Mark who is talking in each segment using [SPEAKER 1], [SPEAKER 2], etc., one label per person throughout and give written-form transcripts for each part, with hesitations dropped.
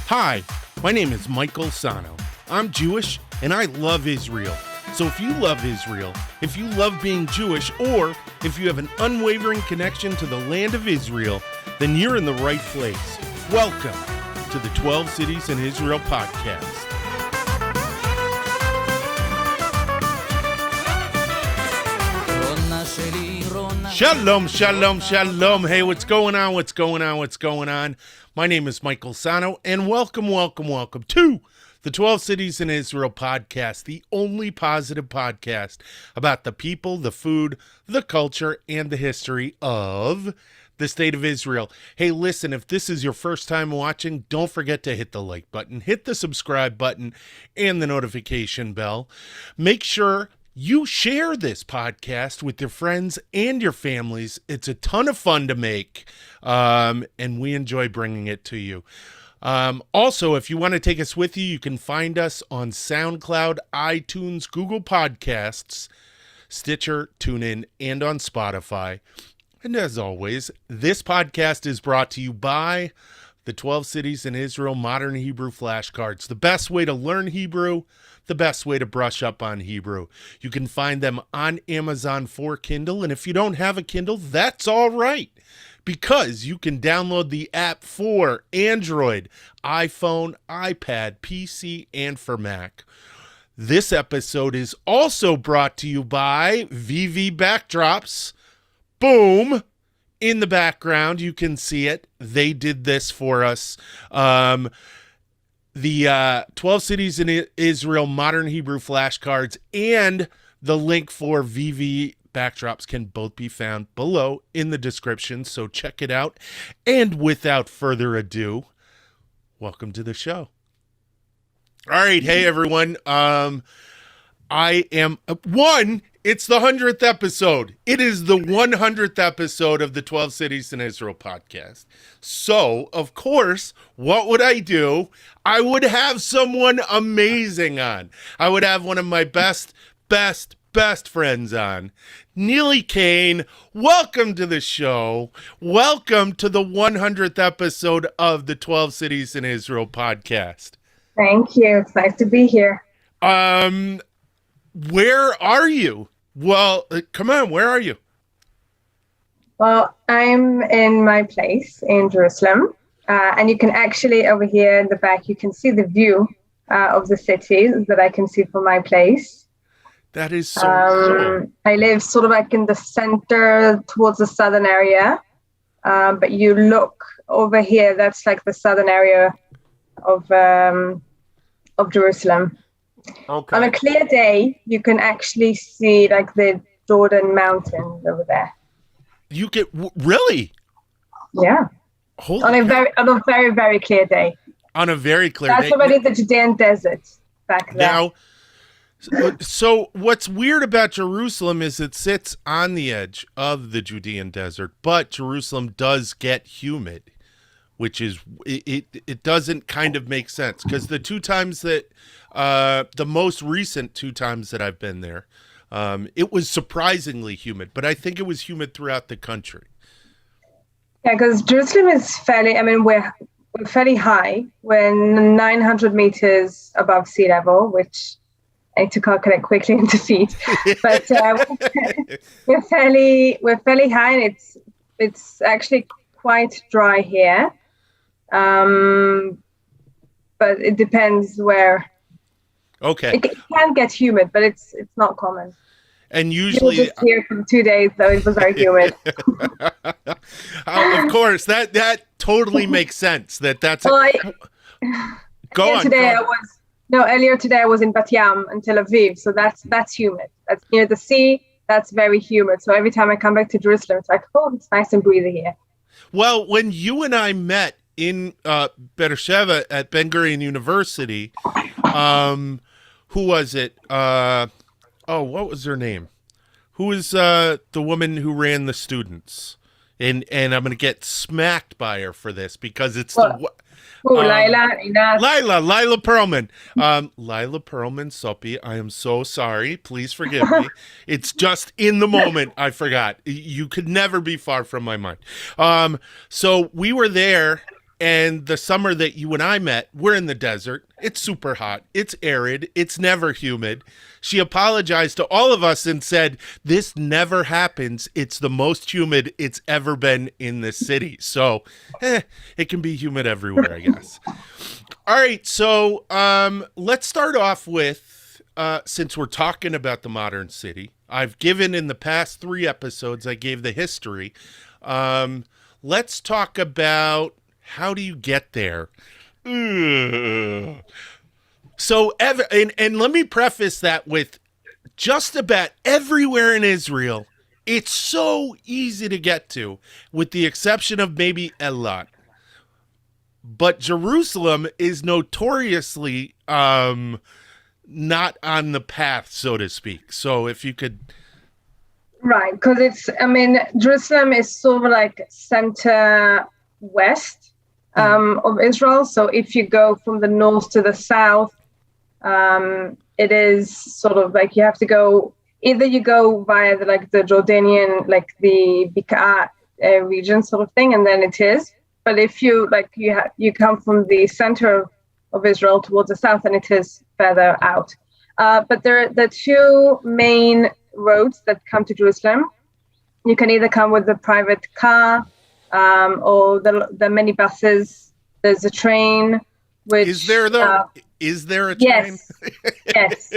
[SPEAKER 1] Hi, my name is Michael Sahno. I'm Jewish and I love Israel. So if you love Israel, if you love being Jewish, or if you have an unwavering connection to the land of Israel, then you're in the right place. Welcome to the 12 Cities in Israel podcast. Shalom, shalom, shalom. Hey, what's going on? What's going on? What's going on? My name is Michael Sahno, and welcome to the 12 Cities in Israel podcast, the only positive podcast about the people, the food, the culture, and the history of the state of Israel. Hey, listen, if this is your first time watching, don't forget to hit the like button, hit the subscribe button, and the notification bell. Make sure you share this podcast with your friends and your families. It's a ton of fun to make, and we enjoy bringing it to you. Also, if you want to take us with you, you can find us on SoundCloud, iTunes, Google Podcasts, Stitcher, TuneIn, and on Spotify. And as always, this podcast is brought to you by the 12 Cities in Israel Modern Hebrew Flashcards, the best way to learn Hebrew, the best way to brush up on Hebrew. You can find them on Amazon for Kindle, and if you don't have a Kindle, that's all right, because you can download the app for Android, iPhone, iPad, PC, and for Mac. This episode is also brought to you by VV Backdrops. Boom! In the background, you can see it. They did this for us. The 12 Cities in Israel Modern Hebrew Flashcards and the link for VV Backdrops can both be found below in the description, so check it out. And without further ado, welcome to the show. All right, hey everyone. It's the 100th episode. It is the 100th episode of the 12 Cities in Israel podcast. So, of course, what would I do? I would have someone amazing on. I would have one of my best friends on. Nili Caine, welcome to the show. Welcome to the 100th episode of the 12 Cities in Israel podcast.
[SPEAKER 2] Thank you. It's nice to be here.
[SPEAKER 1] Where are you? Well, come on, where are you?
[SPEAKER 2] Well, I'm in my place in Jerusalem, and you can actually, over here in the back, you can see the view of the city that I can see from my place.
[SPEAKER 1] That is so cool.
[SPEAKER 2] I live sort of like in the center towards the southern area, but you look over here, that's like the southern area of Jerusalem. Okay. On a clear day, you can actually see like the Jordan Mountains over there.
[SPEAKER 1] You get really?
[SPEAKER 2] Yeah. On a very, very clear day.
[SPEAKER 1] On a very clear day.
[SPEAKER 2] That's already the Judean desert back there.
[SPEAKER 1] Now, so what's weird about Jerusalem is it sits on the edge of the Judean desert, but Jerusalem does get humid, which is it doesn't kind of make sense, because the two times that the most recent two times that I've been there, it was surprisingly humid, but I think it was humid throughout the country.
[SPEAKER 2] Yeah, because Jerusalem is we're fairly high. We're 900 meters above sea level, which I need to calculate quickly into feet. But we're fairly high, and it's actually quite dry here. But it depends where.
[SPEAKER 1] Okay.
[SPEAKER 2] It can get humid, but it's not common.
[SPEAKER 1] And usually,
[SPEAKER 2] just here for 2 days, though it was very humid.
[SPEAKER 1] Of course, that totally makes sense. That's
[SPEAKER 2] well,
[SPEAKER 1] go on.
[SPEAKER 2] Earlier today I was in Bat Yam and Tel Aviv, so that's humid. That's near the sea. That's very humid. So every time I come back to Jerusalem, it's like, oh, it's nice and breezy here.
[SPEAKER 1] Well, when you and I met in Beersheba at Ben Gurion University, who was it? What was her name? Who is the woman who ran the students? And I'm going to get smacked by her for this, because it's
[SPEAKER 2] Lila
[SPEAKER 1] Perlman. Lila Perlman, Soppy, I am so sorry. Please forgive me. It's just in the moment I forgot. You could never be far from my mind. So we were there, And the summer that you and I met, we're in the desert. It's super hot. It's arid. It's never humid. She apologized to all of us and said, this never happens. It's the most humid it's ever been in this city. So it can be humid everywhere, I guess. All right. So let's start off with, since we're talking about the modern city, I've given in the past 3 episodes, I gave the history. Let's talk about, how do you get there? So, and let me preface that with, just about everywhere in Israel, it's so easy to get to, with the exception of maybe Eilat. But Jerusalem is notoriously not on the path, so to speak. So if you could...
[SPEAKER 2] Right, because Jerusalem is sort of like center west of Israel. So if you go from the north to the south, it is sort of like you have to go, either you go via the Jordanian, like the Bekaa region sort of thing, and then it is. But if you you come from the center of Israel towards the south, and it is further out. But there are the 2 main roads that come to Jerusalem. You can either come with a private car, or the many buses. There's a train. Which
[SPEAKER 1] is there though? Is there a train?
[SPEAKER 2] Yes,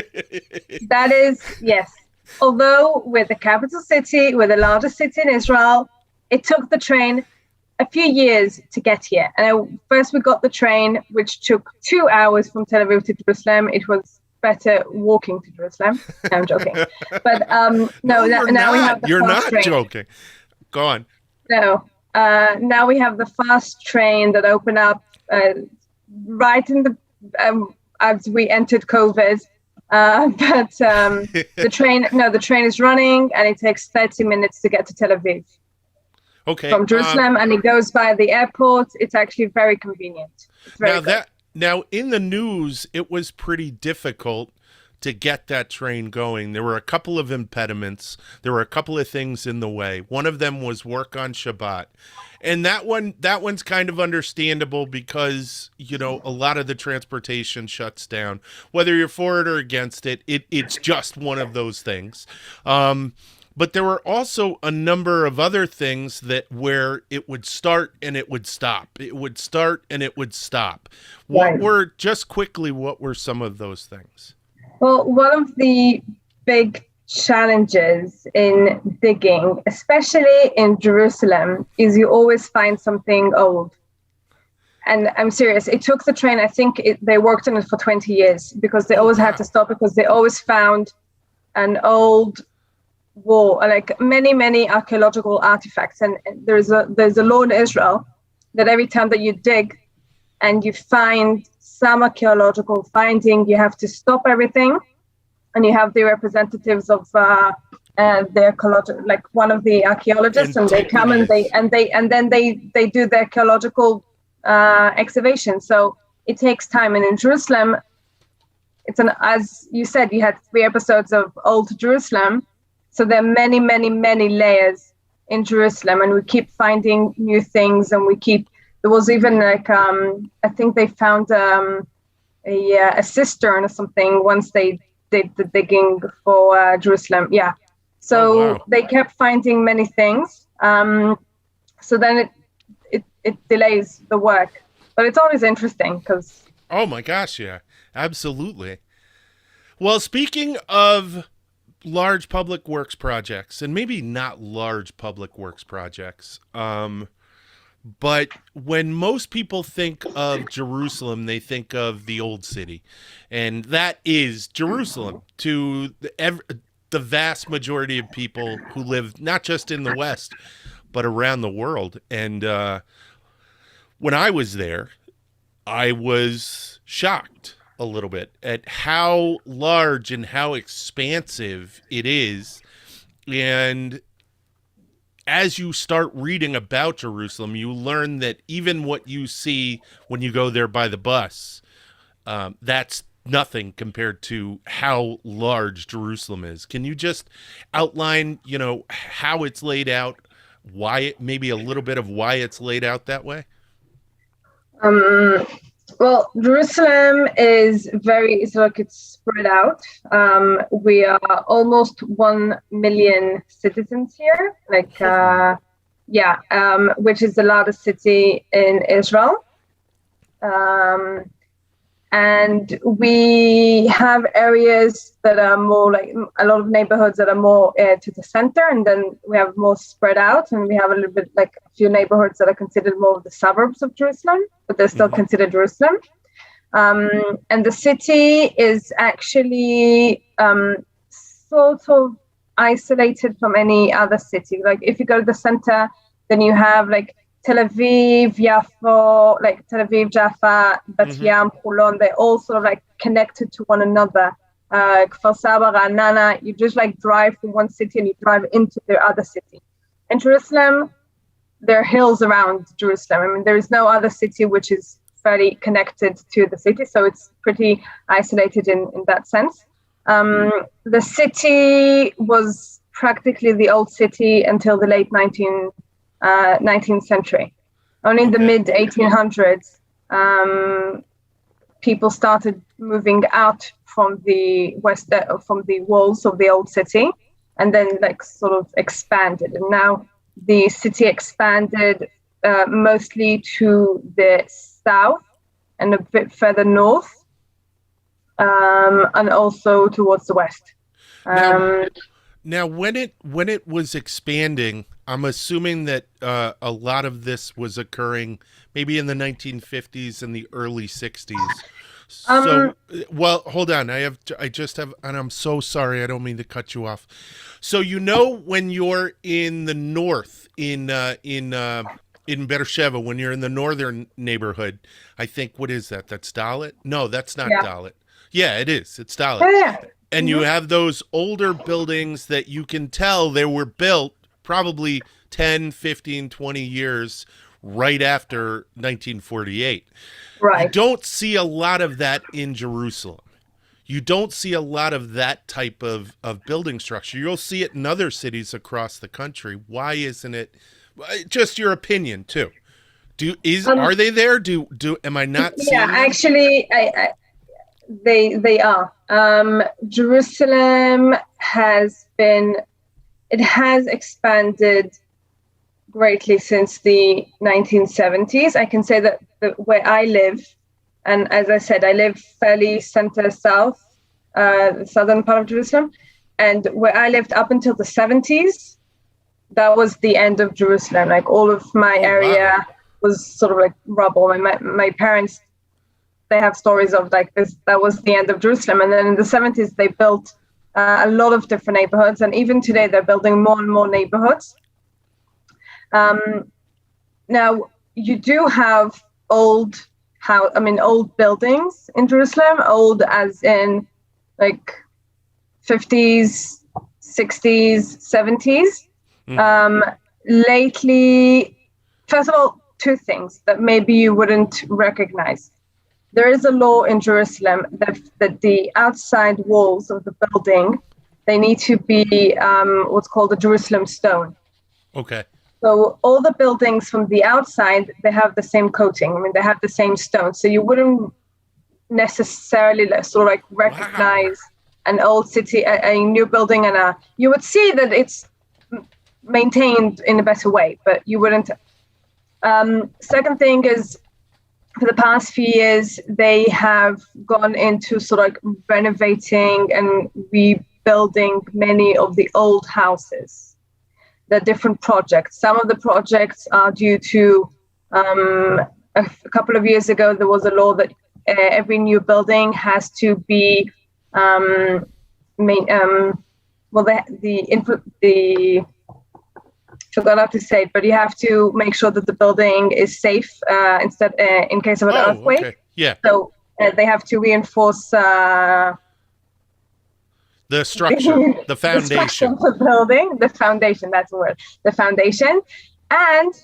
[SPEAKER 2] that is yes. Although we're the capital city, we're the largest city in Israel, it took the train a few years to get here. And first we got the train, which took 2 hours from Tel Aviv to Jerusalem. It was better walking to Jerusalem. No, I'm joking. But now we have the fast train.
[SPEAKER 1] Joking. Go on.
[SPEAKER 2] No. Now we have the fast train that opened up right in the as we entered COVID. But the train is running, and it takes 30 minutes to get to Tel Aviv.
[SPEAKER 1] Okay.
[SPEAKER 2] From Jerusalem, and it goes by the airport. It's actually very convenient. It's very good.
[SPEAKER 1] Now, in the news, it was pretty difficult to get that train going. There were a couple of impediments. There were a couple of things in the way. One of them was work on Shabbat. And that one's kind of understandable because, a lot of the transportation shuts down. Whether you're for it or against it, it's just one of those things. But there were also a number of other things where it would start and it would stop. It would start and it would stop. What were some of those things?
[SPEAKER 2] Well, one of the big challenges in digging, especially in Jerusalem, is you always find something old. And I'm serious. It took the train, I think they worked on it for 20 years because they always had to stop, because they always found an old wall, like many archaeological artifacts. And there's a law in Israel that every time that you dig and you find some archaeological finding, you have to stop everything, and you have the representatives of the like one of the archaeologists, and they come and then they do the archaeological excavation. So it takes time. And in Jerusalem, as you said, you had 3 episodes of Old Jerusalem. So there are many layers in Jerusalem, and we keep finding new things, and there was even I think they found a cistern or something once they did the digging for Jerusalem. Yeah. So They kept finding many things. So then it delays the work, but it's always interesting because...
[SPEAKER 1] Oh my gosh. Yeah, absolutely. Well, speaking of large public works projects, and maybe not large public works projects, but when most people think of Jerusalem, they think of the old city, and that is Jerusalem to the vast majority of people who live not just in the West, but around the world. And when I was there, I was shocked a little bit at how large and how expansive it is. And as you start reading about Jerusalem, you learn that even what you see when you go there by the bus, that's nothing compared to how large Jerusalem is. Can you just outline, how it's laid out, maybe a little bit of why it's laid out that way?
[SPEAKER 2] Well, Jerusalem is it's spread out. We are almost 1 million citizens here, which is the largest city in Israel. And we have areas that are more like a lot of neighborhoods that are more to the center, and then we have more spread out, and we have a little bit like a few neighborhoods that are considered more of the suburbs of Jerusalem, but they're still considered Jerusalem. And the city is actually sort of isolated from any other city. Like if you go to the center, then you have like Tel Aviv, Yafo, like Tel Aviv, Jaffa, Bat Yam, Holon, they're all sort of like connected to one another. Kfar Saba, Ra'anana, you just like drive from one city and you drive into the other city. In Jerusalem, there are hills around Jerusalem. I mean, there is no other city which is fairly connected to the city, so it's pretty isolated in that sense. The city was practically the old city until the late 19th century. Only in the mid 1800s, people started moving out from the from the walls of the old city, and then like sort of expanded. And now the city expanded mostly to the south and a bit further north, and also towards the west.
[SPEAKER 1] Now, when it was expanding, I'm assuming that a lot of this was occurring maybe in the 1950s and the early 60s. So, well, hold on. I just have, and I'm so sorry. I don't mean to cut you off. So, when you're in the north, in Beersheba, when you're in the northern neighborhood, I think, what is that? That's Dalit? No, that's not Dalit. Yeah, it is. It's Dalit.
[SPEAKER 2] Yeah.
[SPEAKER 1] And you have those older buildings that you can tell they were built probably 10, 15, 20 years right after 1948.
[SPEAKER 2] Right.
[SPEAKER 1] You don't see a lot of that in Jerusalem. You don't see a lot of that type of building structure. You'll see it in other cities across the country. Why isn't it? Just your opinion too. Are they there? Am I not seeing them?
[SPEAKER 2] Actually, they are. Jerusalem has expanded greatly since the 1970s. I can say that where I live, and as I said, I live fairly center south, the southern part of Jerusalem, and where I lived up until the 70s, that was the end of Jerusalem. Like all of my area was sort of like rubble. And my parents, they have stories of like this, that was the end of Jerusalem. And then in the 70s, they built a lot of different neighborhoods. And even today, they're building more and more neighborhoods. Now, you do have old buildings in Jerusalem, old as in like 50s, 60s, 70s. Lately, first of all, two things that maybe you wouldn't recognize. There is a law in Jerusalem that the outside walls of the building, they need to be what's called a Jerusalem stone.
[SPEAKER 1] Okay.
[SPEAKER 2] So all the buildings from the outside, they have the same coating. I mean, they have the same stone. So you wouldn't necessarily sort of like recognize an old city, a new building, and you would see that it's maintained in a better way, but you wouldn't. Second thing is, for the past few years, they have gone into sort of like renovating and rebuilding many of the old houses. There are different projects. Some of the projects are due to, a couple of years ago, there was a law that every new building has to be, forgot how to say it, but you have to make sure that the building is safe in case of an earthquake.
[SPEAKER 1] Okay. Yeah.
[SPEAKER 2] So they have to reinforce
[SPEAKER 1] the structure, the foundation.
[SPEAKER 2] The foundation, that's the word, the foundation. And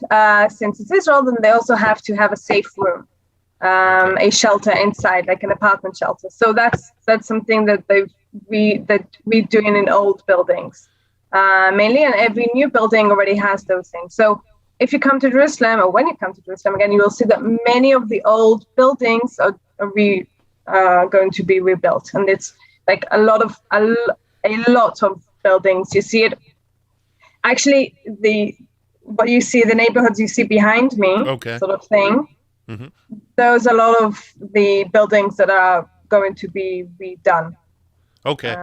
[SPEAKER 2] since it's Israel, then they also have to have a safe room, a shelter inside, like an apartment shelter. So that's something that we're doing in old buildings. Mainly, and every new building already has those things. So if you come to Jerusalem, or when you come to Jerusalem again, you will see that many of the old buildings are going to be rebuilt, and it's like a lot of buildings. You see it. Actually, the neighborhoods you see behind me, sort of thing. Mm-hmm. There's a lot of the buildings that are going to be redone.
[SPEAKER 1] Okay.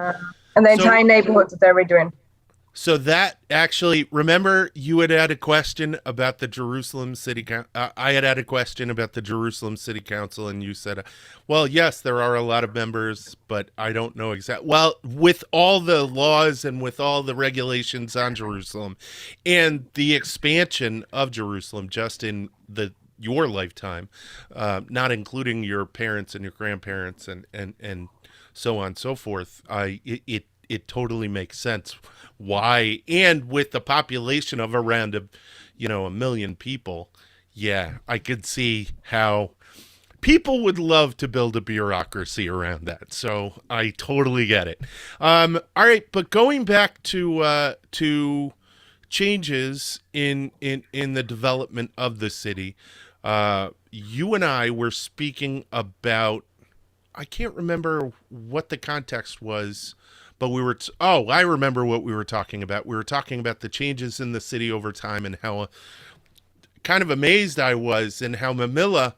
[SPEAKER 2] And the entire neighborhoods that they're redoing.
[SPEAKER 1] So that actually, remember you had a question about the Jerusalem City Council. I had a question about the Jerusalem City Council, and you said, well, yes, there are a lot of members, but I don't know exactly. Well, with all the laws and with all the regulations on Jerusalem and the expansion of Jerusalem just in your lifetime, not including your parents and your grandparents and so on and so forth, it totally makes sense why, and with the population of around a million people, I could see how people would love to build a bureaucracy around that. So I totally get it. All right, but going back to changes in the development of the city, you and I were speaking about, I can't remember what the context was, but I remember what we were talking about. We were talking about the changes in the city over time and how kind of amazed I was and how Mamilla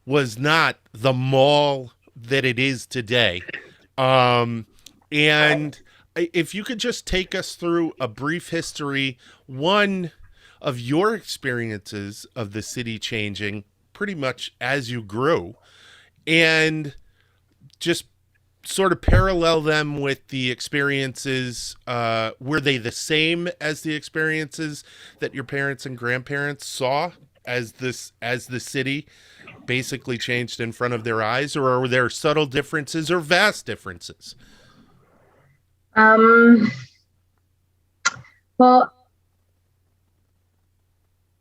[SPEAKER 1] was not the mall that it is today. And if you could just take us through a brief history, one of your experiences of the city changing pretty much as you grew, and just sort of parallel them with the experiences. Were they the same as the experiences that your parents and grandparents saw as the city basically changed in front of their eyes, or are there subtle differences or vast differences?
[SPEAKER 2] Well,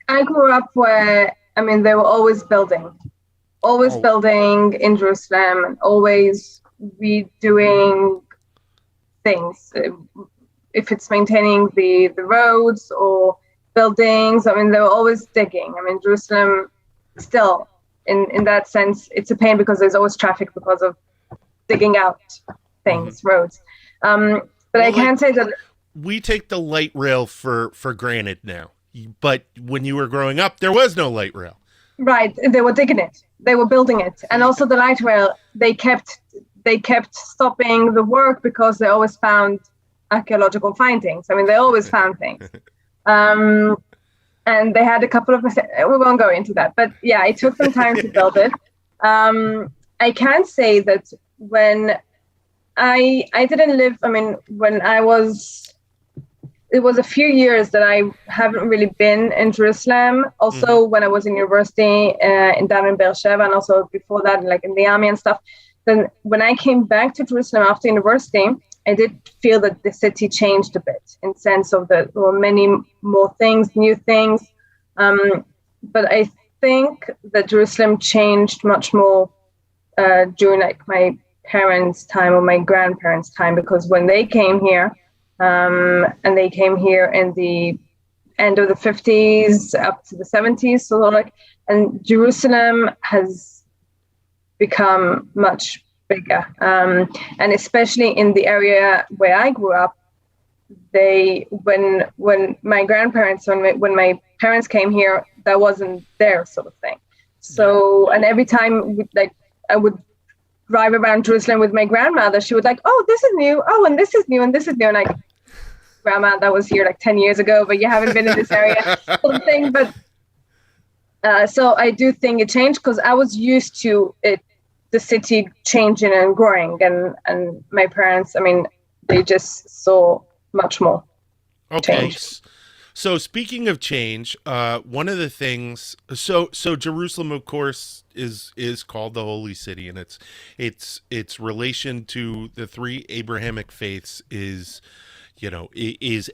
[SPEAKER 2] I grew up where, they were always building in Jerusalem, and always redoing things. If it's maintaining the roads or buildings, they were always digging. Jerusalem still, in that sense, it's a pain because there's always traffic because of digging out things, roads. But I can say that
[SPEAKER 1] we take the light rail for granted now. But when you were growing up, there was no light rail.
[SPEAKER 2] Right. They were digging it. They were building it. And also the light rail, they kept stopping the work because they always found archaeological findings. They always found things. And they had a couple of mistakes. We won't go into that. But yeah, it took them time to build it. I can say that when I didn't live, when I was, it was a few years that I haven't really been in Jerusalem. Also, when I was in university down in Beersheba, and also before that, like in the army and stuff. Then when I came back to Jerusalem after university, I did feel that the city changed a bit in sense of that there were many more things, new things. But I think that Jerusalem changed much more during like my parents' time or my grandparents' time, because when they came here, and they came here in the end of the 50s up to the 70s, so like, and Jerusalem has become much bigger, and especially in the area where I grew up, when my grandparents, when my parents came here, that wasn't their sort of thing. So, and every time I would drive around Jerusalem with my grandmother, she would like, oh, this is new, oh, and this is new, and this is new, and like, grandma, that was here like 10 years ago, but you haven't been in this area, sort of thing. But so I do think it changed because I was used to it, the city changing and growing, and my parents, they just saw much more change.
[SPEAKER 1] So speaking of change, one of the things, so Jerusalem, of course, is called the Holy City, and its relation to the three Abrahamic faiths is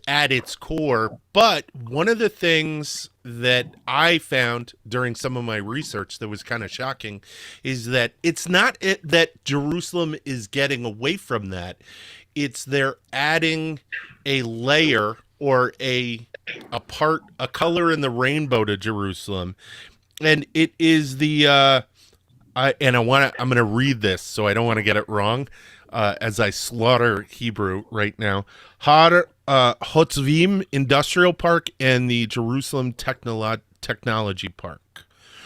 [SPEAKER 1] at its core. But one of the things that I found during some of my research that was kind of shocking is that it's not that Jerusalem is getting away from that. It's they're adding a layer or a a color in the rainbow to Jerusalem, and it is the I'm going to read this, so I don't want to get it wrong, as I slaughter Hebrew right now. Har Hotzvim Industrial Park and the Jerusalem Technology Park.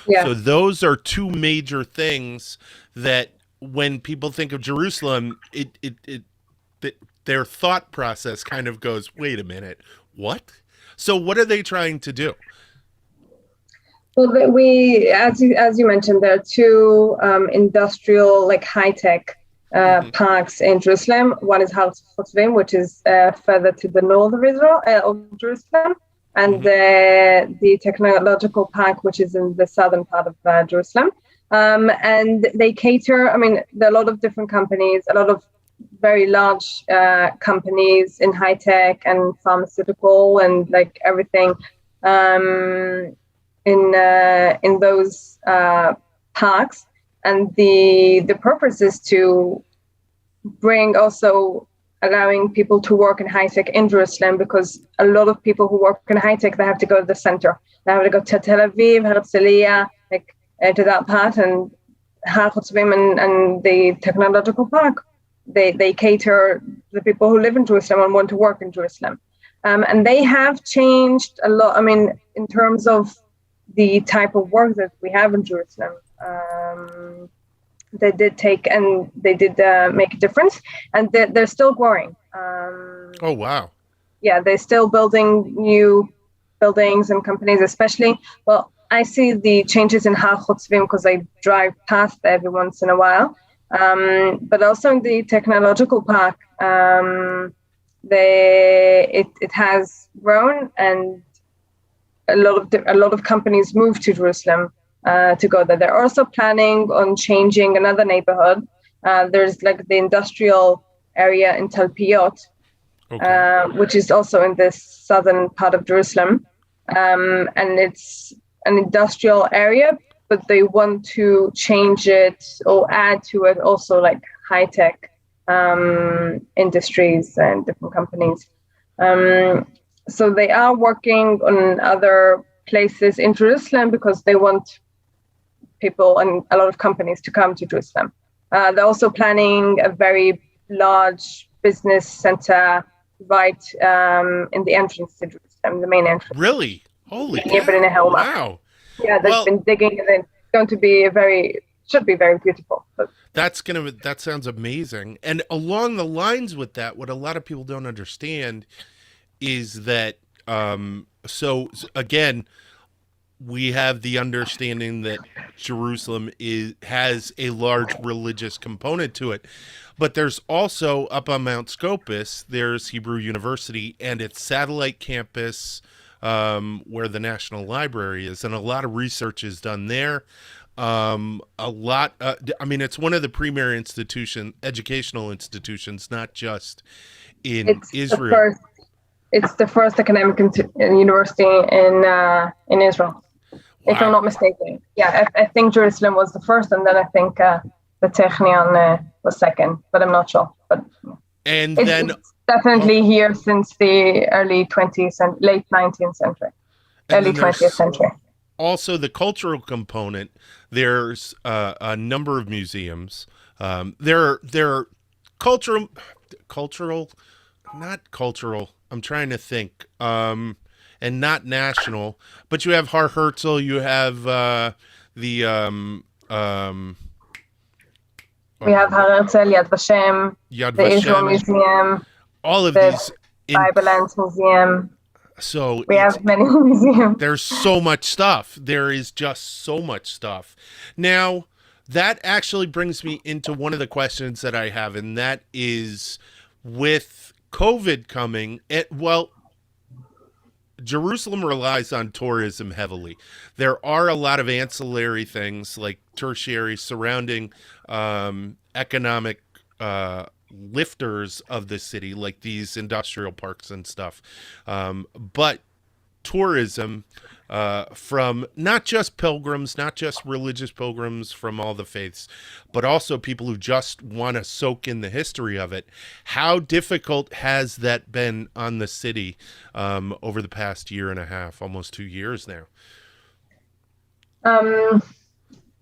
[SPEAKER 2] Yeah.
[SPEAKER 1] So those are two major things that when people think of Jerusalem, their thought process kind of goes, wait a minute, what? So what are they trying to do?
[SPEAKER 2] Well, as you mentioned, there are two industrial, like high-tech parks in Jerusalem. One is Har Hotzvim, which is further to the north of Israel, of Jerusalem, and the technological park, which is in the southern part of Jerusalem. And they cater, I mean, there are a lot of different companies, a lot of very large companies in high tech and pharmaceutical and like everything in those parks. And the purpose is to bring also allowing people to work in high tech in Jerusalem, because a lot of people who work in high tech, they have to go to the center. They have to go to Tel Aviv, Herzliya, like to that part, and Har Hotzvim and the technological park. They cater the people who live in Jerusalem and want to work in Jerusalem. And they have changed a lot, I mean, in terms of the type of work that we have in Jerusalem. They did make a difference, and they're still growing.
[SPEAKER 1] Oh, wow.
[SPEAKER 2] Yeah, they're still building new buildings and companies, especially, well, I see the changes in Har Hotzvim because I drive past there every once in a while. But also in the technological park, it has grown, and a lot of companies moved to Jerusalem to go there. They're also planning on changing another neighborhood. There's like the industrial area in Talpiot, which is also in the southern part of Jerusalem, and it's an industrial area, but they want to change it or add to it also like high-tech industries and different companies. So they are working on other places in Jerusalem because they want people and a lot of companies to come to Jerusalem. They're also planning a very large business center right in the entrance to Jerusalem, the main entrance.
[SPEAKER 1] Really? Holy
[SPEAKER 2] cow.
[SPEAKER 1] Wow.
[SPEAKER 2] Yeah, they've been digging, and it's going to be should be very beautiful. But
[SPEAKER 1] that sounds amazing. And along the lines with that, what a lot of people don't understand is that, so again, we have the understanding that Jerusalem has a large religious component to it, but there's also up on Mount Scopus, there's Hebrew University and its satellite campus, where the National Library is, and a lot of research is done there. I mean, it's one of the premier educational institutions, not just in Israel.
[SPEAKER 2] It's the first academic university in Israel, if I'm not mistaken. Yeah, I think Jerusalem was the first, and then I think the Technion was second, but I'm not sure. But
[SPEAKER 1] and
[SPEAKER 2] it's definitely here since the late 19th century, early 20th century.
[SPEAKER 1] Also, the cultural component. There's a number of museums. There are cultural, not cultural. I'm trying to think. And not national, but you have Har Herzl. You have we have
[SPEAKER 2] Har Herzl, Yad Vashem, the Israel Museum,
[SPEAKER 1] all of
[SPEAKER 2] the
[SPEAKER 1] these
[SPEAKER 2] Bible Lands Museum.
[SPEAKER 1] So
[SPEAKER 2] we have many museums.
[SPEAKER 1] There's so much stuff. There is just so much stuff. Now, that actually brings me into one of the questions that I have, and that is with COVID coming, Jerusalem relies on tourism heavily. There are a lot of ancillary things like tertiary surrounding economic lifters of the city, like these industrial parks and stuff. But tourism from not just pilgrims, not just religious pilgrims from all the faiths, but also people who just want to soak in the history of it. How difficult has that been on the city over the past year and a half, almost 2 years now?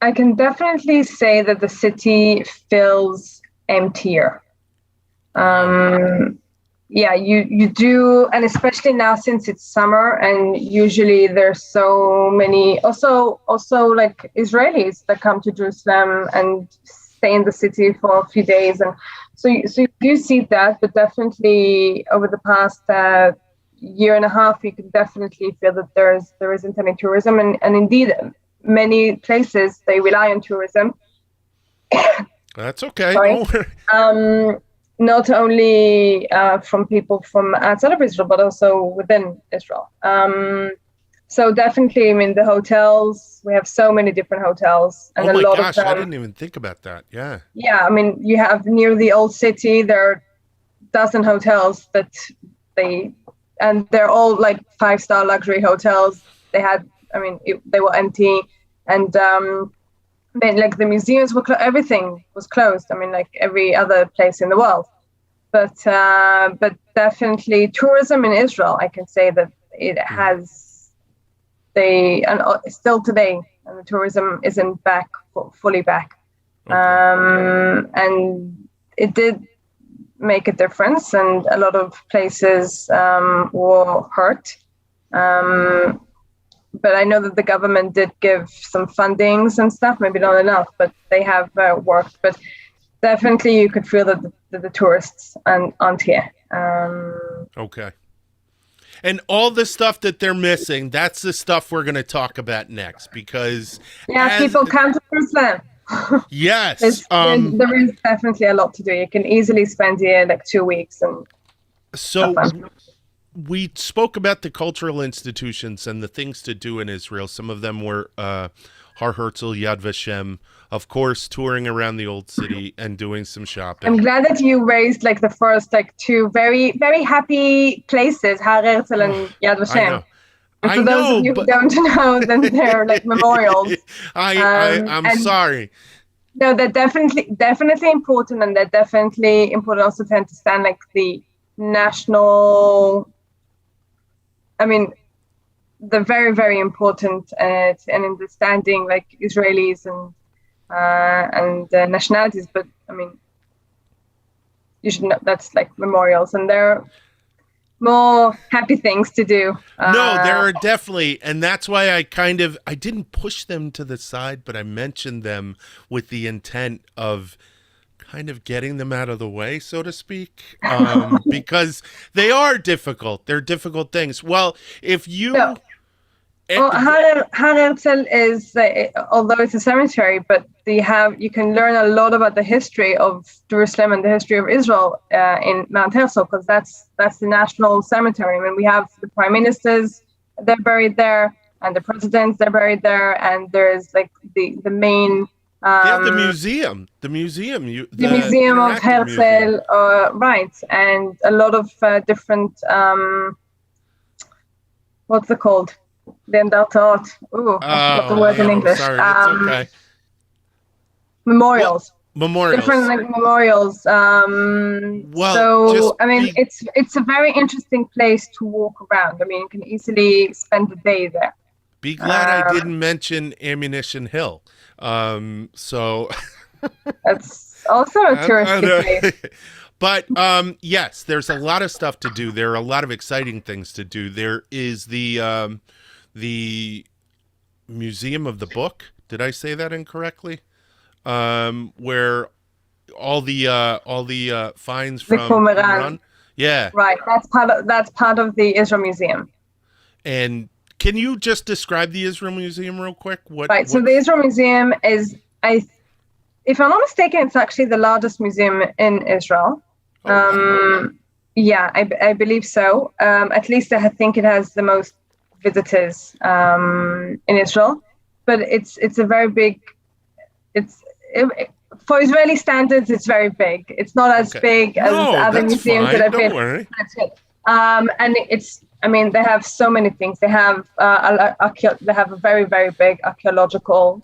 [SPEAKER 2] I can definitely say that the city feels emptier. Yeah, you do, and especially now since it's summer, and usually there's so many also like Israelis that come to Jerusalem and stay in the city for a few days, and so you do see that. But definitely over the past year and a half, you can definitely feel that there isn't any tourism, and indeed many places they rely on tourism.
[SPEAKER 1] That's okay.
[SPEAKER 2] Not only from people from outside of Israel, but also within Israel. So definitely, I mean, the hotels, we have so many different hotels. And
[SPEAKER 1] oh my
[SPEAKER 2] lot
[SPEAKER 1] gosh,
[SPEAKER 2] of them,
[SPEAKER 1] I didn't even think about that. Yeah.
[SPEAKER 2] Yeah, I mean, you have near the old city, there are a dozen hotels and they're all like 5-star luxury hotels. They were empty. And like the museums were everything was closed. I mean, like every other place in the world. But definitely tourism in Israel, I can say that it has still today, and the tourism isn't fully back. Okay. And it did make a difference, and a lot of places were hurt. But I know that the government did give some fundings and stuff, maybe not enough, but they have worked. But definitely you could feel that the tourists aren't here.
[SPEAKER 1] Okay. And all the stuff that they're missing, that's the stuff we're going to talk about next, because...
[SPEAKER 2] Yeah, people come to Jerusalem.
[SPEAKER 1] Yes.
[SPEAKER 2] There is definitely a lot to do. You can easily spend here like 2 weeks.
[SPEAKER 1] So... We spoke about the cultural institutions and the things to do in Israel. Some of them were Har Herzl, Yad Vashem, of course, touring around the old city and doing some shopping.
[SPEAKER 2] I'm glad that you raised like the first two very, very happy places, Har Herzl and Yad Vashem. And for those of you who don't know, then they're like memorials.
[SPEAKER 1] I'm sorry.
[SPEAKER 2] No, they're definitely important, and they're definitely important also to understand like the national... I mean, they're very, very important in understanding like Israelis and nationalities. But I mean, you should know that's like memorials, and there are more happy things to do.
[SPEAKER 1] No, there are definitely, and that's why I didn't push them to the side, but I mentioned them with the intent of kind of getting them out of the way, so to speak, because they are difficult. They're difficult things. Well, if you... No.
[SPEAKER 2] Har Herzl is, although it's a cemetery, but you can learn a lot about the history of Jerusalem and the history of Israel in Mount Herzl, because that's the national cemetery. I mean, we have the prime ministers, they're buried there, and the presidents, they're buried there, and there's like the main...
[SPEAKER 1] They have the museum. The museum
[SPEAKER 2] of Herzl, right, and a lot of different. What's it called? The Endartot. Ooh, I forgot the word in English.
[SPEAKER 1] Sorry, it's okay.
[SPEAKER 2] Memorials.
[SPEAKER 1] Memorials.
[SPEAKER 2] Different like memorials. So I mean, it's a very interesting place to walk around. I mean, you can easily spend a day there.
[SPEAKER 1] Be glad I didn't mention Ammunition Hill. So
[SPEAKER 2] that's also a touristy place.
[SPEAKER 1] But yes, there's a lot of stuff to do. There are a lot of exciting things to do. There is the Museum of the Book. Did I say that incorrectly? Where all the finds from Qumran. Yeah.
[SPEAKER 2] Right. That's part of the Israel Museum.
[SPEAKER 1] And can you just describe the Israel Museum real quick?
[SPEAKER 2] So the Israel Museum is, if I'm not mistaken, it's actually the largest museum in Israel. Yeah, I believe so. At least I think it has the most visitors in Israel. But it's a very big. For Israeli standards, it's very big. It's not as big as other museums that I've been.
[SPEAKER 1] Worry.
[SPEAKER 2] And it's I mean, they have so many things. They have they have a very, very big archaeological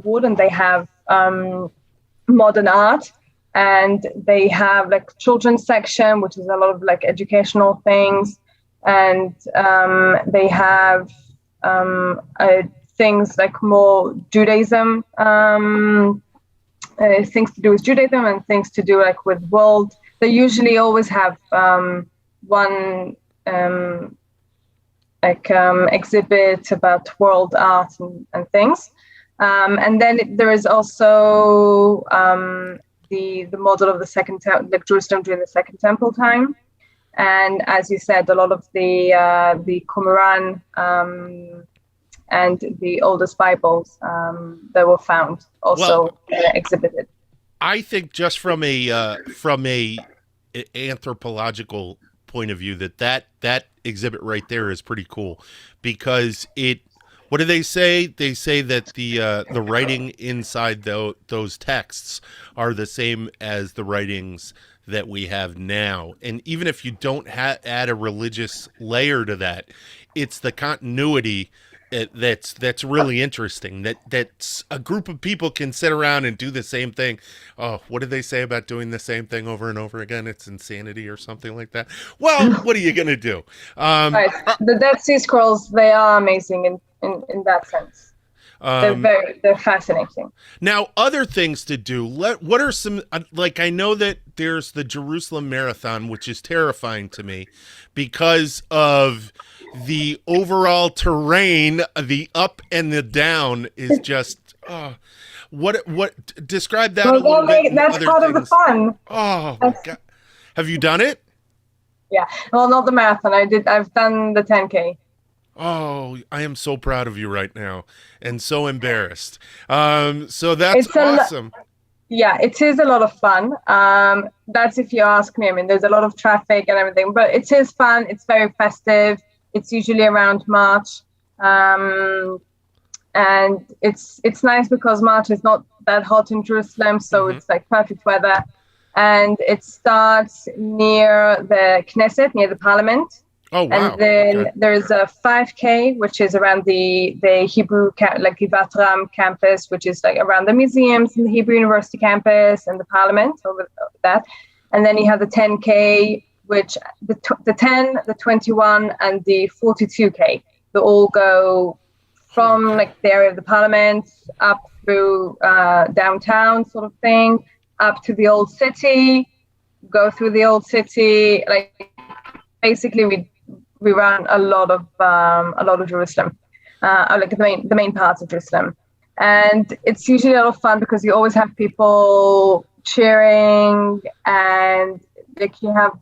[SPEAKER 2] wood, and they have modern art, and they have like children's section, which is a lot of like educational things, and they have things like more Judaism, things to do with Judaism and things to do like with world. They usually always have one exhibit about world art and things. And then there is also the model of the second like Jerusalem during the Second Temple time. And as you said, a lot of the Qumran and the oldest Bibles that were found also exhibited.
[SPEAKER 1] I think just from a anthropological point of view that exhibit right there is pretty cool, because what do they say? They say that the writing inside those texts are the same as the writings that we have now. And even if you don't add a religious layer to that, it's the continuity that's really interesting. That's a group of people can sit around and do the same thing. Oh, what did they say about doing the same thing over and over again? It's insanity or something like that. Well, what are you going to do?
[SPEAKER 2] Right. The Dead Sea Scrolls, they are amazing in that sense. They're fascinating.
[SPEAKER 1] Now, other things to do. What are some, like, I know that there's the Jerusalem Marathon, which is terrifying to me because of the overall terrain. The up and the down is just, what describe that a little bit.
[SPEAKER 2] That's part of the fun.
[SPEAKER 1] Oh, my God. Have you done it?
[SPEAKER 2] Yeah. Well, not the marathon. I've done the 10K.
[SPEAKER 1] Oh, I am so proud of you right now and so embarrassed. So that's awesome.
[SPEAKER 2] Yeah, it is a lot of fun. That's if you ask me. I mean, there's a lot of traffic and everything, but it is fun. It's very festive. It's usually around March. And it's nice because March is not that hot in Jerusalem, so it's like perfect weather. And it starts near the Knesset, near the parliament.
[SPEAKER 1] Oh, wow.
[SPEAKER 2] And then there's a 5K, which is around the Hebrew, like Givat Ram campus, which is like around the museums and the Hebrew University campus and the parliament, over that. And then you have the 10K, which the 10, the 21, and the 42K. They all go from like the area of the parliament up through downtown sort of thing, up to the old city, go through the old city. Like basically we run a lot of Jerusalem, like the main parts of Jerusalem, and it's usually a lot of fun because you always have people cheering, and like you have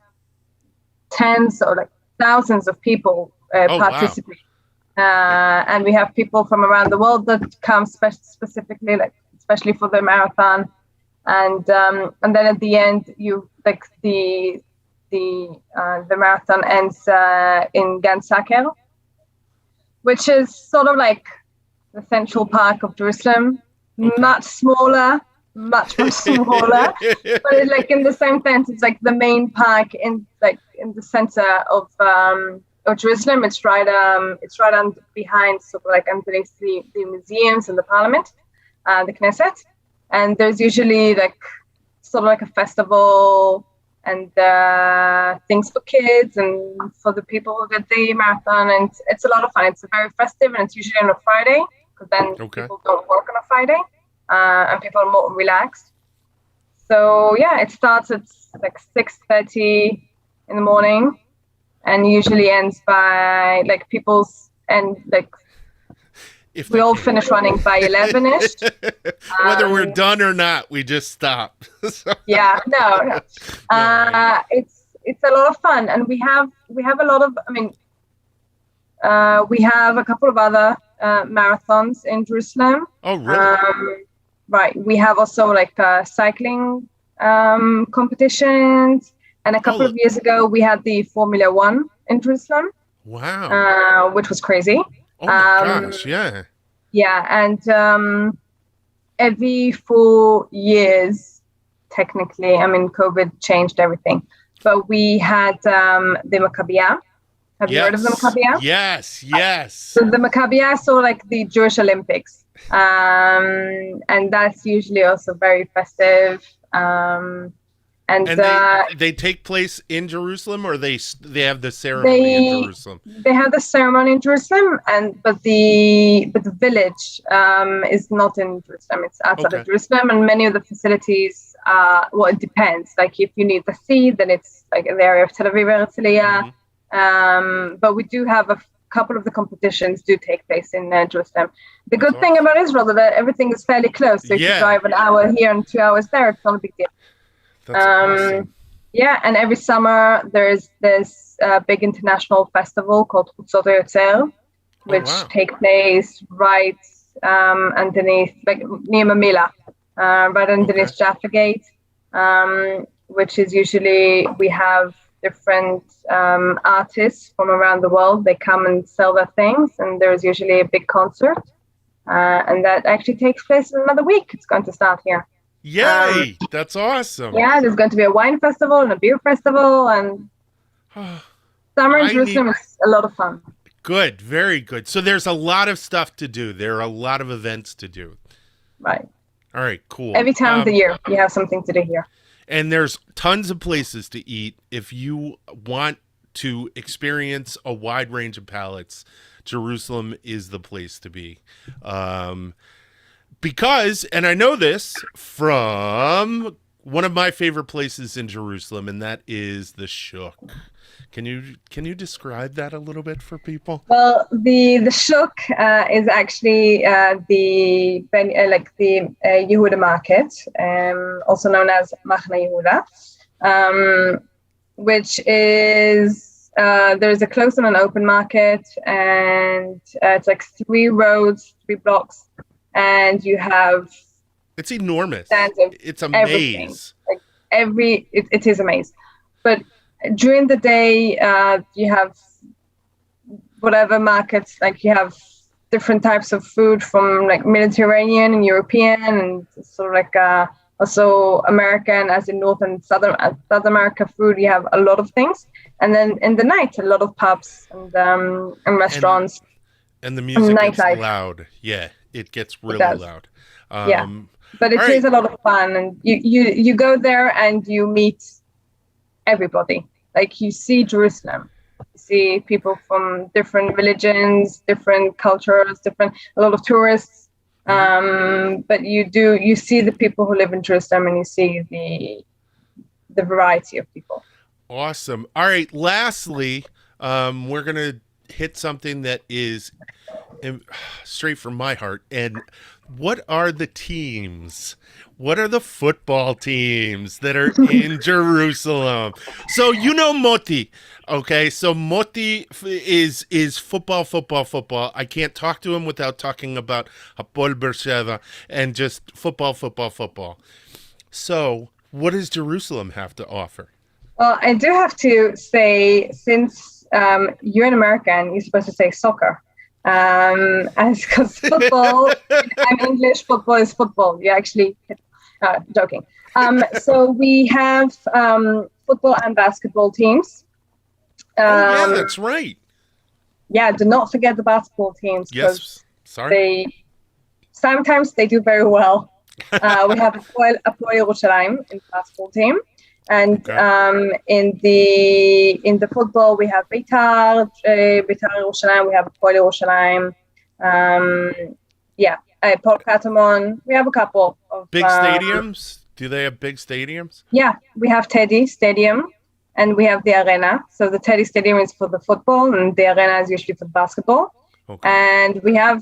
[SPEAKER 2] tens or like thousands of people participate. Wow. And we have people from around the world that come specifically, like especially for the marathon, and then at the end you like the marathon ends in Gan Saker, which is sort of like the central park of Jerusalem, much smaller, much smaller, but it's like in the same sense, it's like the main park in the center of Jerusalem. It's right on behind, sort of like underneath the museums and the parliament, the Knesset, and there's usually like sort of like a festival and things for kids and for the people who did the marathon, and it's a lot of fun. It's very festive, and it's usually on a Friday, because then people don't work on a Friday, and people are more relaxed. So yeah, it starts at like 6:30 in the morning, and usually ends by like we all finish running by 11ish.
[SPEAKER 1] Whether we're done or not, we just stop.
[SPEAKER 2] Yeah, no. It's a lot of fun, and we have a lot of. I mean, we have a couple of other marathons in Jerusalem.
[SPEAKER 1] Oh, really?
[SPEAKER 2] Right. We have also like cycling competitions, and a couple of years ago we had the Formula One in Jerusalem.
[SPEAKER 1] Wow.
[SPEAKER 2] Which was crazy.
[SPEAKER 1] Oh my gosh, yeah.
[SPEAKER 2] Yeah, and every 4 years, technically, I mean, COVID changed everything, but we had the Maccabiah, Have you heard of the Maccabiah?
[SPEAKER 1] Yes.
[SPEAKER 2] So the Maccabiah is sort of like the Jewish Olympics. And that's usually also very festive. And
[SPEAKER 1] they take place in Jerusalem, or they have the ceremony in Jerusalem?
[SPEAKER 2] They have the ceremony in Jerusalem, but the village is not in Jerusalem. It's outside of Jerusalem, and many of the facilities. It depends. Like if you need the seed, then it's like in the area of Tel Aviv, Herzliya. But we do have a couple of the competitions do take place in Jerusalem. The good thing about Israel is that everything is fairly close. So if you drive an hour here and 2 hours there, it's not a big deal.
[SPEAKER 1] That's awesome.
[SPEAKER 2] Yeah, and every summer there's this big international festival called Chutzot HaYotzer, which take place right underneath, like near Mamila, right underneath Jaffa Gate, which is usually, we have different artists from around the world. They come and sell their things, and there's usually a big concert, and that actually takes place in another week. It's going to start here.
[SPEAKER 1] Yay! That's awesome.
[SPEAKER 2] Yeah, there's going to be a wine festival and a beer festival, and summer in Jerusalem is a lot of fun.
[SPEAKER 1] Good, very good. So there's a lot of stuff to do. There are a lot of events to do.
[SPEAKER 2] Right.
[SPEAKER 1] All right, cool.
[SPEAKER 2] Every time of the year, you have something to do here.
[SPEAKER 1] And there's tons of places to eat. If you want to experience a wide range of palates, Jerusalem is the place to be. Because, and I know this from one of my favorite places in Jerusalem, and that is the Shuk. Can you describe that a little bit for people?
[SPEAKER 2] Well, the Shuk is actually the Yehuda market, also known as Machne Yehuda, which is there's a closed and an open market, and it's like 3 roads, 3 blocks. And you have...
[SPEAKER 1] It's enormous. It's a maze.
[SPEAKER 2] Like it is a maze. But during the day, you have whatever markets, like you have different types of food from like Mediterranean and European, and sort of like also American, as in North and South America food. You have a lot of things. And then in the night, a lot of pubs and restaurants.
[SPEAKER 1] And the music gets loud. Yeah. It gets really loud.
[SPEAKER 2] But it is a lot of fun, and you go there and you meet everybody. Like you see Jerusalem, you see people from different religions, different cultures, a lot of tourists. But you see the people who live in Jerusalem, and you see the variety of people.
[SPEAKER 1] Awesome. All right. Lastly, we're gonna hit something that is straight from my heart. And what are the teams? What are the football teams that are in Jerusalem? So Moti, okay? So Moti is football. I can't talk to him without talking about Hapoel Be'er Sheva and just football. So what does Jerusalem have to offer?
[SPEAKER 2] Well, I do have to say, since you're an American, you're supposed to say soccer. Because football, I'm English, football is football. You're actually joking. So we have football and basketball teams.
[SPEAKER 1] Yeah, that's right.
[SPEAKER 2] Yeah, do not forget the basketball teams.
[SPEAKER 1] Yes, sorry.
[SPEAKER 2] Sometimes they do very well. We have Hapoel Yerushalayim in the basketball team. And in the football, we have Beitar Yerushalayim, we have Hapoel Yerushalayim, Port Katamon. We have a couple of
[SPEAKER 1] big stadiums. Do they have big stadiums?
[SPEAKER 2] Yeah, we have Teddy Stadium, and we have the Arena. So the Teddy Stadium is for the football, and the Arena is usually for the basketball. Okay. And we have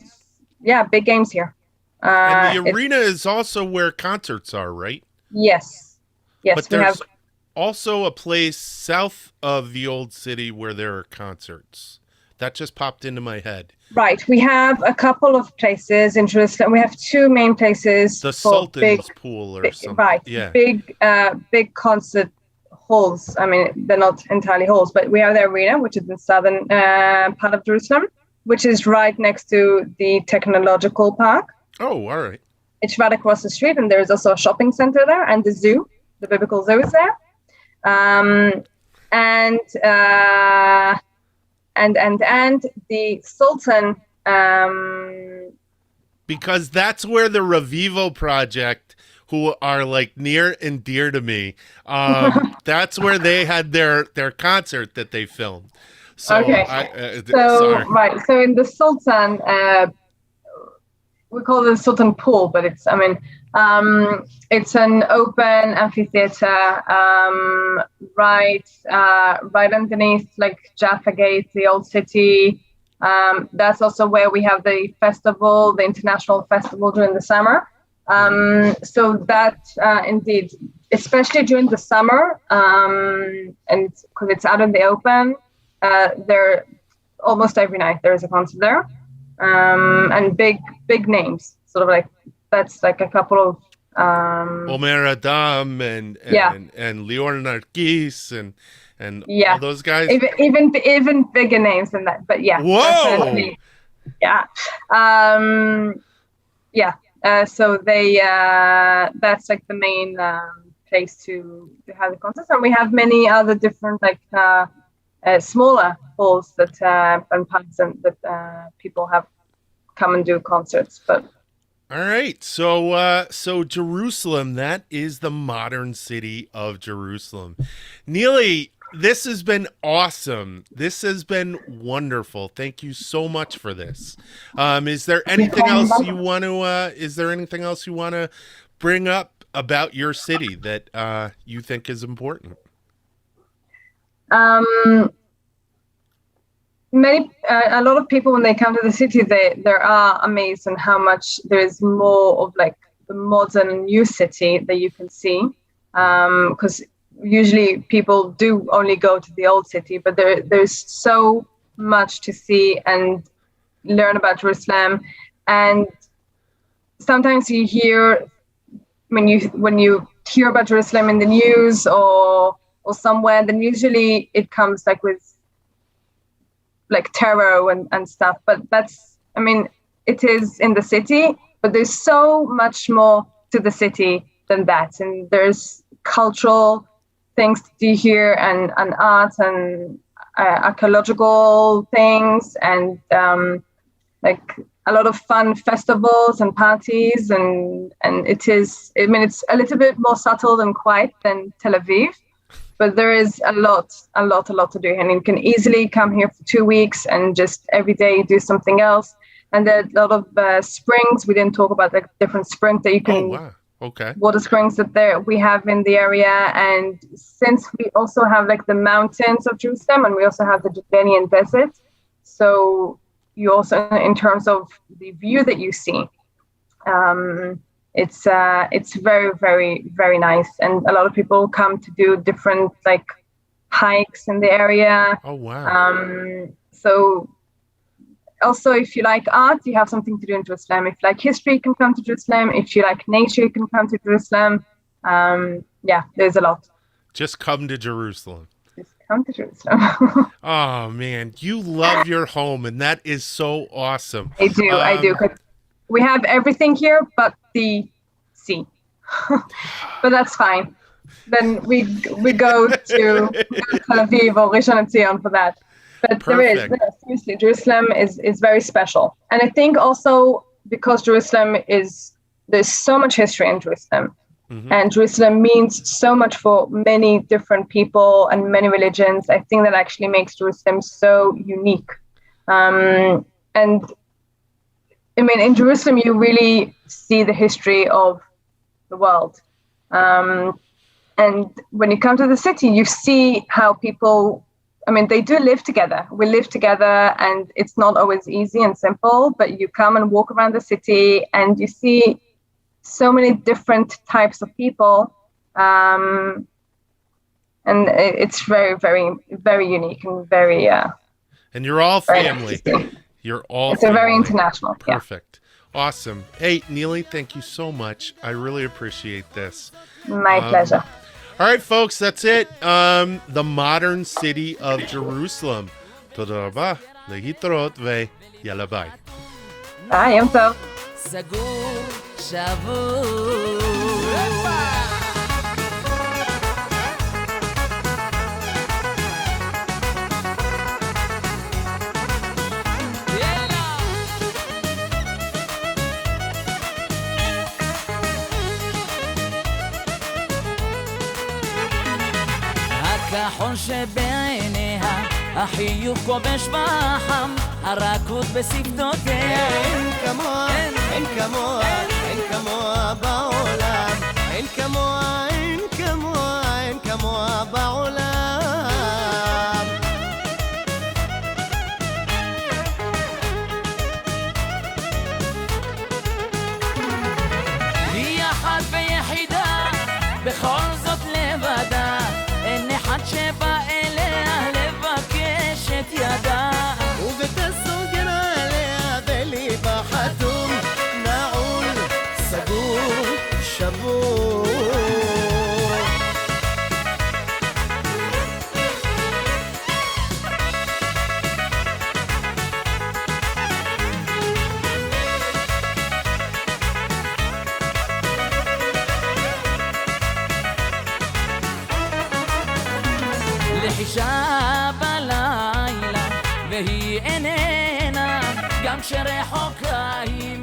[SPEAKER 2] big games here.
[SPEAKER 1] And the Arena is also where concerts are, right?
[SPEAKER 2] Yes.
[SPEAKER 1] But there's also a place south of the old city where there are concerts. That just popped into my head. Right.
[SPEAKER 2] We have a couple of places in Jerusalem. We have 2 main places.
[SPEAKER 1] The Sultan Pool or something.
[SPEAKER 2] Right. Yeah. Big concert halls. I mean, they're not entirely halls, but we have the Arena, which is in the southern part of Jerusalem, which is right next to the Technological Park.
[SPEAKER 1] Oh, all right.
[SPEAKER 2] It's right across the street, and there's also a shopping center there, and the zoo, the biblical zoo is there. And and the Sultan.
[SPEAKER 1] Because that's where the Revivo project, who are like near and dear to me, that's where they had their concert that they filmed. So,
[SPEAKER 2] Okay.
[SPEAKER 1] Sorry.
[SPEAKER 2] Right. So in the Sultan, we call it the Sultan Pool, but it's an open amphitheater, right underneath like Jaffa Gate, the old city. That's also where we have the festival, the international festival during the summer. So that indeed, especially during the summer, and because it's out in the open, there almost every night there is a concert there, and big names, sort of like that's like a couple of
[SPEAKER 1] Omer Adam and Lior Narkis and all those guys.
[SPEAKER 2] Even bigger names than that, but yeah.
[SPEAKER 1] Whoa.
[SPEAKER 2] Yeah. So they that's like the main place to have the concerts, and we have many other different like smaller halls that and parks and that people have come and do concerts. But
[SPEAKER 1] all right, so Jerusalem, that is the modern city of Jerusalem. Nili, this has been awesome. This has been wonderful. Thank you so much for this. Is there anything else you want to bring up about your city that you think is important?
[SPEAKER 2] A lot of people when they come to the city, they are amazed on how much there is more of like the modern new city that you can see, because usually people do only go to the old city, but there's so much to see and learn about Jerusalem. And sometimes you hear when you hear about Jerusalem in the news or somewhere, then usually it comes like with like terror and stuff, but it is in the city, but there's so much more to the city than that, and there's cultural things to do here and art and archaeological things and like a lot of fun festivals and parties, and it's a little bit more subtle and quiet than Tel Aviv. But there is a lot to do, and you can easily come here for 2 weeks and just every day do something else. And there are a lot of springs. We didn't talk about like different springs that you can.
[SPEAKER 1] Oh wow! Okay.
[SPEAKER 2] Water springs that we have in the area, and since we also have like the mountains of Jerusalem, and we also have the Jordanian desert, so you also in terms of the view that you see. It's very, very, very nice, and a lot of people come to do different like hikes in the area.
[SPEAKER 1] Oh wow!
[SPEAKER 2] So also, if you like art, you have something to do in Jerusalem. If you like history, you can come to Jerusalem. If you like nature, you can come to Jerusalem. There's a lot.
[SPEAKER 1] Just come to Jerusalem.
[SPEAKER 2] Just come to Jerusalem.
[SPEAKER 1] Oh man, you love your home, and that is so awesome.
[SPEAKER 2] I do. We have everything here but the sea. But that's fine. Then we go to Tel Aviv or Rishon LeZion for that. But seriously, Jerusalem is very special. And I think also because there's so much history in Jerusalem. Mm-hmm. And Jerusalem means so much for many different people and many religions. I think that actually makes Jerusalem so unique. In Jerusalem, you really see the history of the world. And when you come to the city, you see how people, they do live together. We live together, and it's not always easy and simple, but you come and walk around the city and you see so many different types of people. And it's very, very, very unique and very...
[SPEAKER 1] and you're all family. It's
[SPEAKER 2] a very international.
[SPEAKER 1] Perfect. Yeah. Awesome. Hey, Nili, thank you so much. I really appreciate this.
[SPEAKER 2] My pleasure.
[SPEAKER 1] All right, folks, that's it. The modern city of Jerusalem. Toda rabah, lehitrot ve yalla bye.
[SPEAKER 2] Bye, Yom Tov.
[SPEAKER 3] והחול שבעיניה, החיוך כובש בחם, הרכות בשפתותיה.
[SPEAKER 4] אין כמוה, אין כמוה, אין כמוה בעולם, אין כמוה, אין כמוה, אין כמוה בעולם.
[SPEAKER 3] היא אחת ויחידה, בכל זאת לבדה, אין אחד שבא אליה לבקש את ידה.
[SPEAKER 4] ובתסוגר עליה בליבה חתום, נעול, סגור, שבור.
[SPEAKER 3] לחישה בלילה והיא איננה, גם כשרחוקה היא